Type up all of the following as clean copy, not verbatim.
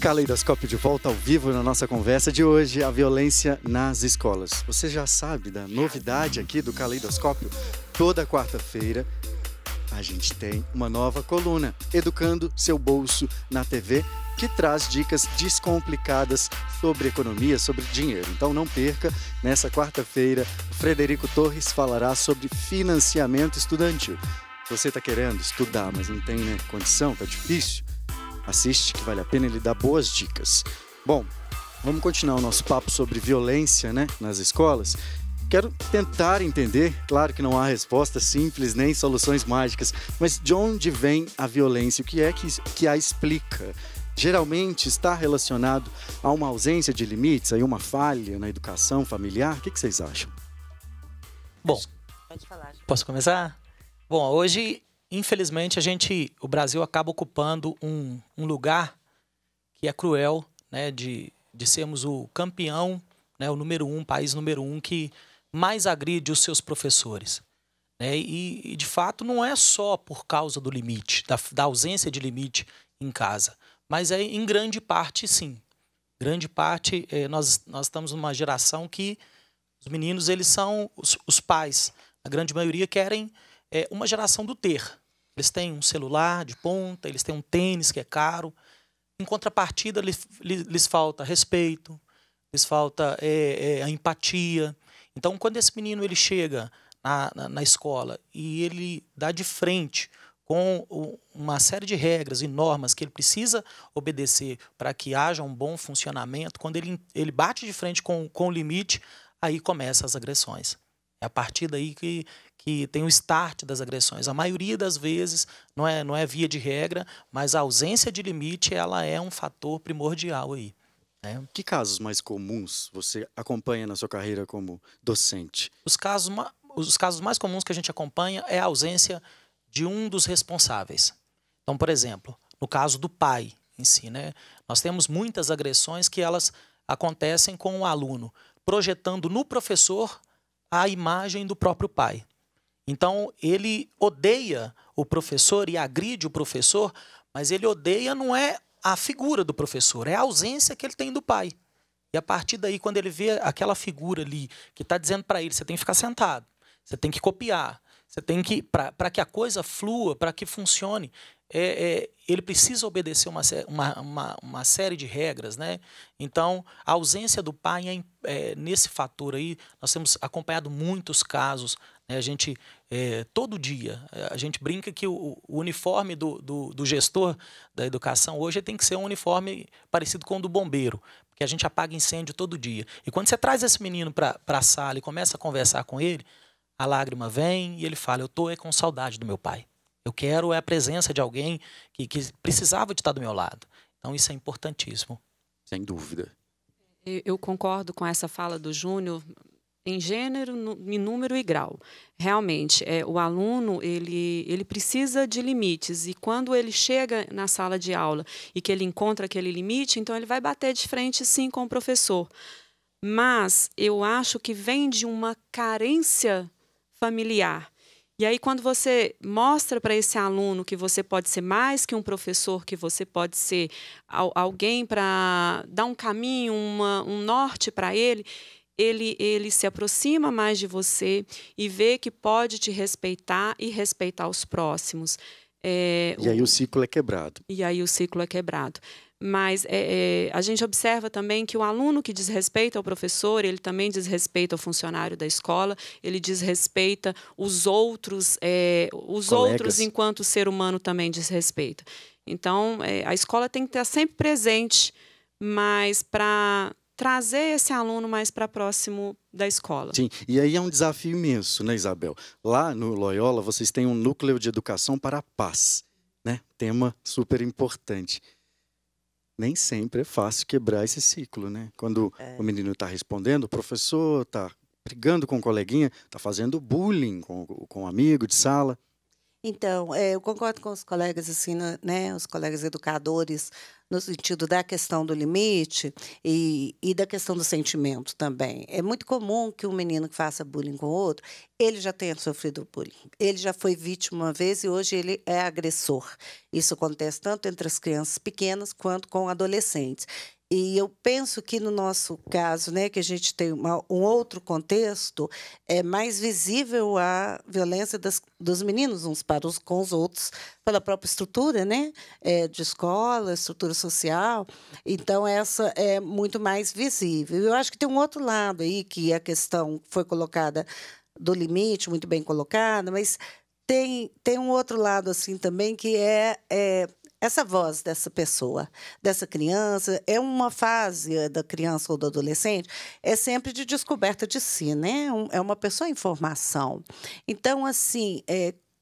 Caleidoscópio de volta ao vivo na nossa conversa de hoje, a violência nas escolas. Você já sabe da novidade aqui do Caleidoscópio? Toda quarta-feira a gente tem uma nova coluna, Educando Seu Bolso na TV, que traz dicas descomplicadas sobre economia, sobre dinheiro. Então não perca, nessa quarta-feira, o Frederico Torres falará sobre financiamento estudantil. Se você está querendo estudar, mas não tem condição, está difícil, assiste que vale a pena, ele dá boas dicas. Bom, vamos continuar o nosso papo sobre violência, nas escolas. Quero tentar entender, claro que não há resposta simples nem soluções mágicas, mas de onde vem a violência? O que é que a explica? Geralmente está relacionado a uma ausência de limites, aí uma falha na educação familiar? O que vocês acham? Bom, posso começar? Bom, hoje, infelizmente, o Brasil acaba ocupando um lugar que é cruel, de sermos o campeão, o número 1, país número 1 que mais agride os seus professores. E, de fato, não é só por causa do limite, da ausência de limite em casa, mas em grande parte, sim. Grande parte, nós estamos numa geração que os meninos, eles são os pais. A grande maioria querem uma geração do ter. Eles têm um celular de ponta, eles têm um tênis que é caro. Em contrapartida, lhes falta respeito, lhes falta a empatia. Então, quando esse menino ele chega na escola e ele dá de frente com uma série de regras e normas que ele precisa obedecer para que haja um bom funcionamento, quando ele bate de frente com o limite, aí começam as agressões. É a partir daí que tem o start das agressões. A maioria das vezes não é via de regra, mas a ausência de limite ela é um fator primordial aí. Que casos mais comuns você acompanha na sua carreira como docente? Os casos mais comuns que a gente acompanha é a ausência de um dos responsáveis. Então, por exemplo, no caso do pai em si, nós temos muitas agressões que elas acontecem com o aluno, projetando no professor a imagem do próprio pai. Então, ele odeia o professor e agride o professor, mas ele odeia não é a figura do professor, é a ausência que ele tem do pai. E a partir daí, quando ele vê aquela figura ali que está dizendo para ele, você tem que ficar sentado, você tem que copiar, você tem que, para que a coisa flua, para que funcione, ele precisa obedecer uma série de regras. Então, a ausência do pai nesse fator aí, nós temos acompanhado muitos casos. A gente, todo dia, a gente brinca que o uniforme do gestor da educação hoje tem que ser um uniforme parecido com o do bombeiro, porque a gente apaga incêndio todo dia. E quando você traz esse menino para a sala e começa a conversar com ele, a lágrima vem e ele fala, eu estou com saudade do meu pai. Eu quero a presença de alguém que precisava de estar do meu lado. Então, isso é importantíssimo. Sem dúvida. Eu concordo com essa fala do Júnior em gênero, em número e grau. Realmente, o aluno ele precisa de limites. E quando ele chega na sala de aula e que ele encontra aquele limite, então ele vai bater de frente, sim, com o professor. Mas eu acho que vem de uma carência familiar. E aí, quando você mostra para esse aluno que você pode ser mais que um professor, que você pode ser alguém para dar um caminho, um norte para ele se aproxima mais de você e vê que pode te respeitar e respeitar os próximos. E aí o ciclo é quebrado. Mas a gente observa também que o aluno que desrespeita o professor, ele também desrespeita o funcionário da escola, ele desrespeita os outros enquanto o ser humano também desrespeita. Então, a escola tem que estar sempre presente, mas para trazer esse aluno mais para próximo da escola. Sim, e aí é um desafio imenso, Isabel? Lá no Loyola, vocês têm um núcleo de educação para a paz, Tema super importante. Nem sempre é fácil quebrar esse ciclo, Quando o menino está respondendo, o professor está brigando com o coleguinha, está fazendo bullying com um amigo de sala. Então, eu concordo com os colegas, assim, né, os colegas educadores, no sentido da questão do limite e da questão do sentimento também. É muito comum que um menino que faça bullying com o outro, ele já tenha sofrido bullying. Ele já foi vítima uma vez e hoje ele é agressor. Isso acontece tanto entre as crianças pequenas quanto com adolescentes. E eu penso que, no nosso caso, né, que a gente tem um outro contexto, é mais visível a violência dos meninos uns com os outros, pela própria estrutura, né, de escola, estrutura social. Então, essa é muito mais visível. Eu acho que tem um outro lado aí, que a questão foi colocada do limite, muito bem colocada, mas tem um outro lado assim também, que é essa voz dessa pessoa, dessa criança. É uma fase da criança ou do adolescente, é sempre de descoberta de si, né? É uma pessoa em formação. Então, assim,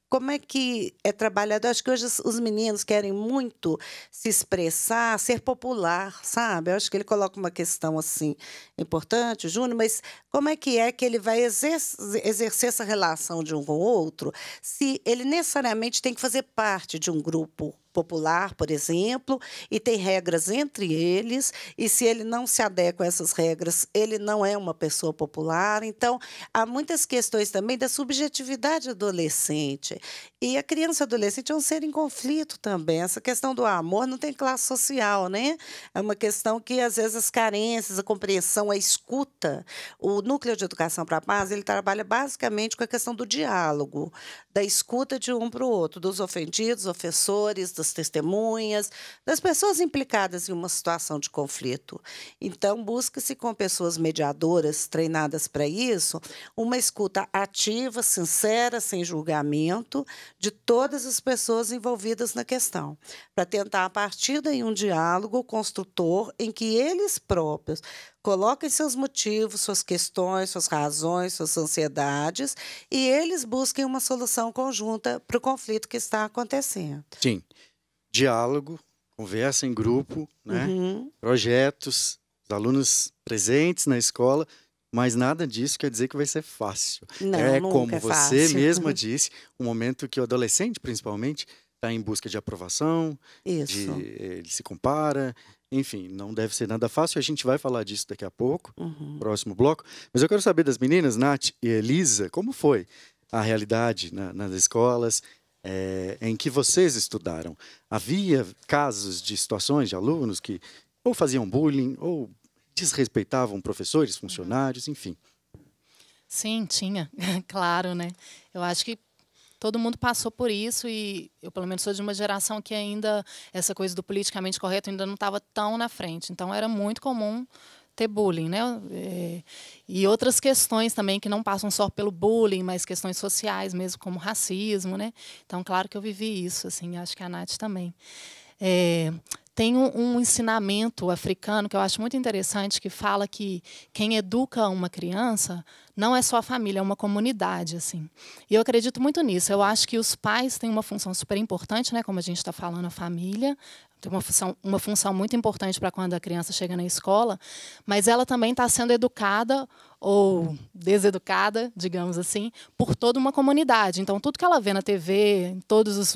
como é que é trabalhado? Eu acho que hoje os meninos querem muito se expressar, ser popular, sabe? Eu acho que ele coloca uma questão assim importante, Júnior, mas como é que ele vai exercer essa relação de um com o outro, se ele necessariamente tem que fazer parte de um grupo popular, por exemplo, e tem regras entre eles, e se ele não se adequa a essas regras, ele não é uma pessoa popular. Então, há muitas questões também da subjetividade adolescente. E a criança e adolescente é um ser em conflito também. Essa questão do amor não tem classe social, né? É uma questão que, às vezes, as carências, a compreensão, a escuta. O Núcleo de Educação para a Paz, ele trabalha basicamente com a questão do diálogo, da escuta de um para o outro, dos ofendidos, ofensores, das testemunhas, das pessoas implicadas em uma situação de conflito. Então, busca-se, com pessoas mediadoras treinadas para isso, uma escuta ativa, sincera, sem julgamento, de todas as pessoas envolvidas na questão, para tentar, a partir daí, um diálogo construtor em que eles próprios coloquem seus motivos, suas questões, suas razões, suas ansiedades, e eles busquem uma solução conjunta para o conflito que está acontecendo. Sim. Diálogo, conversa em grupo, né? Uhum. Projetos, os alunos presentes na escola, mas nada disso quer dizer que vai ser fácil. Não, como é você fácil. mesma disse, um momento que o adolescente, principalmente, está em busca de aprovação, Isso. ele se compara, enfim, não deve ser nada fácil. A gente vai falar disso daqui a pouco, próximo bloco. Mas eu quero saber das meninas, Nath e Elisa, como foi a realidade nas escolas em que vocês estudaram? Havia casos de situações de alunos que ou faziam bullying, ou desrespeitavam professores, funcionários, enfim? Sim, tinha, claro, né? Eu acho que todo mundo passou por isso e eu, pelo menos, sou de uma geração que ainda essa coisa do politicamente correto ainda não estava tão na frente. Então, era muito comum ter bullying, né? E outras questões também que não passam só pelo bullying, mas questões sociais mesmo, como racismo, né? Então, claro que eu vivi isso, assim, acho que a Nath também. Tem um ensinamento africano que eu acho muito interessante, que fala que quem educa uma criança não é só a família, é uma comunidade, assim. E eu acredito muito nisso. Eu acho que os pais têm uma função super importante, né? Como a gente está falando, a família tem uma função muito importante para quando a criança chega na escola, mas ela também está sendo educada ou deseducada, digamos assim, por toda uma comunidade. Então, tudo que ela vê na TV, em todas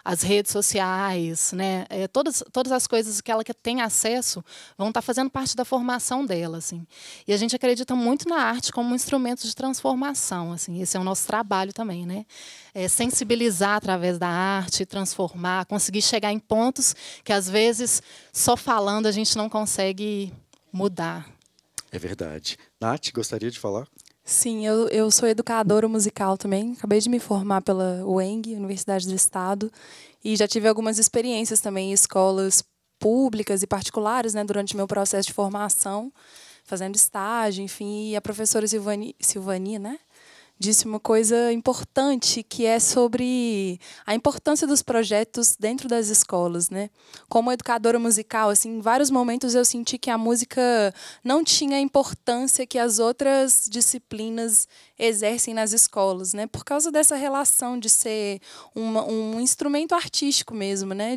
as redes sociais, né, todas as coisas que ela tem acesso vão estar fazendo parte da formação dela, assim. E a gente acredita muito na arte como um instrumento de transformação, assim. Esse é o nosso trabalho também, né? Sensibilizar através da arte, transformar, conseguir chegar em pontos que, às vezes, só falando a gente não consegue mudar. É verdade. Nath, gostaria de falar? Sim, eu sou educadora musical também. Acabei de me formar pela UENG, Universidade do Estado, e já tive algumas experiências também em escolas públicas e particulares, né, durante meu processo de formação, fazendo estágio, enfim. E a professora Silvani, né, disse uma coisa importante, que é sobre a importância dos projetos dentro das escolas, né? Como educadora musical, assim, em vários momentos eu senti que a música não tinha a importância que as outras disciplinas exercem nas escolas, né? Por causa dessa relação de ser um instrumento artístico mesmo, né?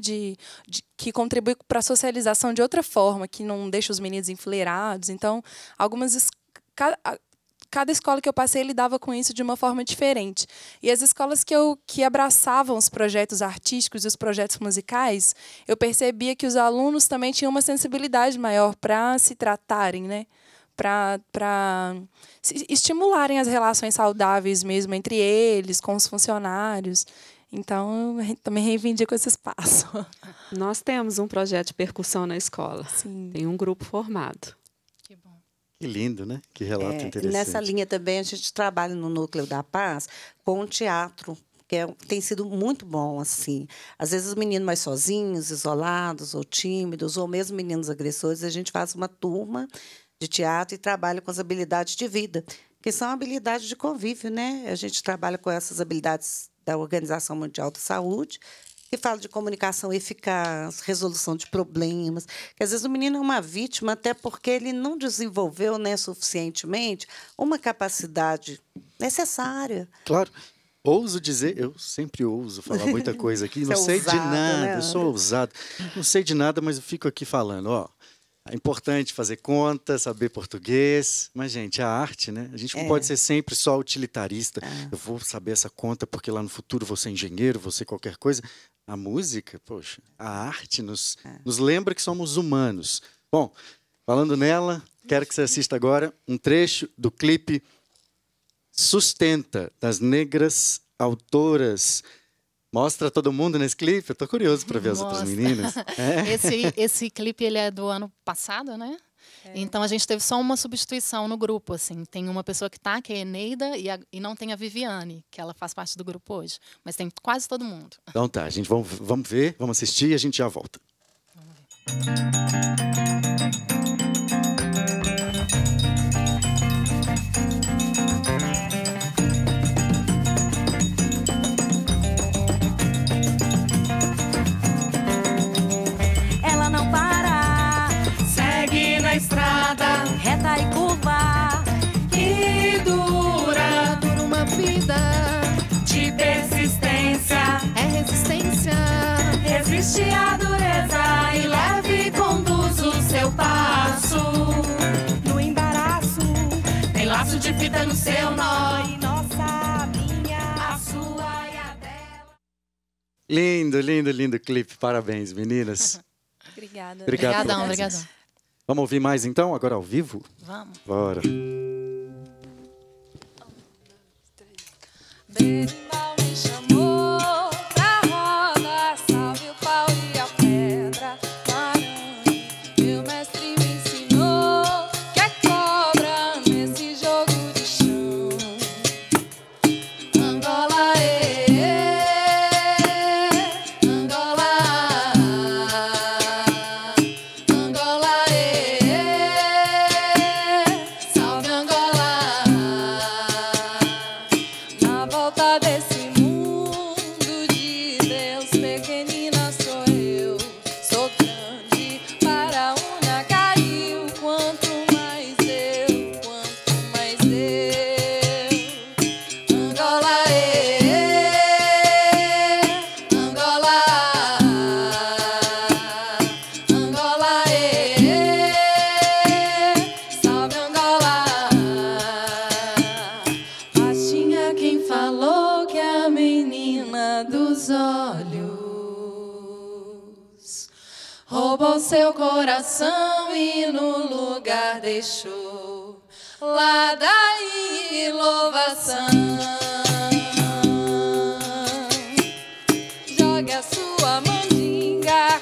Que contribui para a socialização de outra forma, que não deixa os meninos enfileirados. Então, cada escola que eu passei lidava com isso de uma forma diferente. E as escolas que abraçavam os projetos artísticos e os projetos musicais, eu percebia que os alunos também tinham uma sensibilidade maior para se tratarem, né? Para estimularem as relações saudáveis mesmo entre eles, com os funcionários. Então, eu também reivindico esse espaço. Nós temos um projeto de percussão na escola. Sim. Tem um grupo formado. Que bom. Que lindo, né? Que relato interessante. Nessa linha também, a gente trabalha no Núcleo da Paz com o teatro, que tem sido muito bom, assim. Às vezes, os meninos mais sozinhos, isolados, ou tímidos, ou mesmo meninos agressores, a gente faz uma turma de teatro e trabalha com as habilidades de vida, que são habilidades de convívio, né? A gente trabalha com essas habilidades da Organização Mundial da Saúde, que fala de comunicação eficaz, resolução de problemas, que às vezes o menino é uma vítima até porque ele não desenvolveu, né, suficientemente uma capacidade necessária. Claro. Ouso dizer, eu sempre ouso falar muita coisa aqui, não sei de nada, né? Eu sou ousado, não sei de nada, mas eu fico aqui falando, ó. É importante fazer conta, saber português. Mas, gente, a arte, né? A gente não pode ser sempre só utilitarista. Eu vou saber essa conta porque lá no futuro vou ser engenheiro, vou ser qualquer coisa. A música, poxa, a arte nos lembra que somos humanos. Bom, falando nela, quero que você assista agora um trecho do clipe Sustenta, das negras autoras. Mostra todo mundo nesse clipe? Eu tô curioso para ver as outras meninas. Esse clipe ele é do ano passado, né? Então a gente teve só uma substituição no grupo, assim. Tem uma pessoa que tá, que é a Eneida, e não tem a Viviane, que ela faz parte do grupo hoje. Mas tem quase todo mundo. Então tá, gente, vamos ver, vamos assistir e a gente já volta. Vamos ver. Estrada reta e curva que dura uma vida de persistência. É resistência, resiste à dureza e leve conduz o seu passo. No embaraço tem laço de fita no seu nó e nossa, minha, a sua e a dela. Lindo, lindo, lindo clipe. Parabéns, meninas. Obrigada. Obrigadão. Vamos ouvir mais, então, agora ao vivo? Vamos. Bora. Berimbau me chamou pra roda, salve o pau e a pedra. Marame, meu mestre me ensinou que é cobra nesse jogo de chão. Angola, Angola, Angola, salve Angola. Na volta desse mundo de Deus, pequenina sou eu. Sou grande para o Nagario. Quanto mais eu, Angola, Angola, Angola, salve Angola. Mas tinha quem falou que a menina dos olhos roubou seu coração e no lugar deixou ladainha e louvação. Jogue a sua mandinga,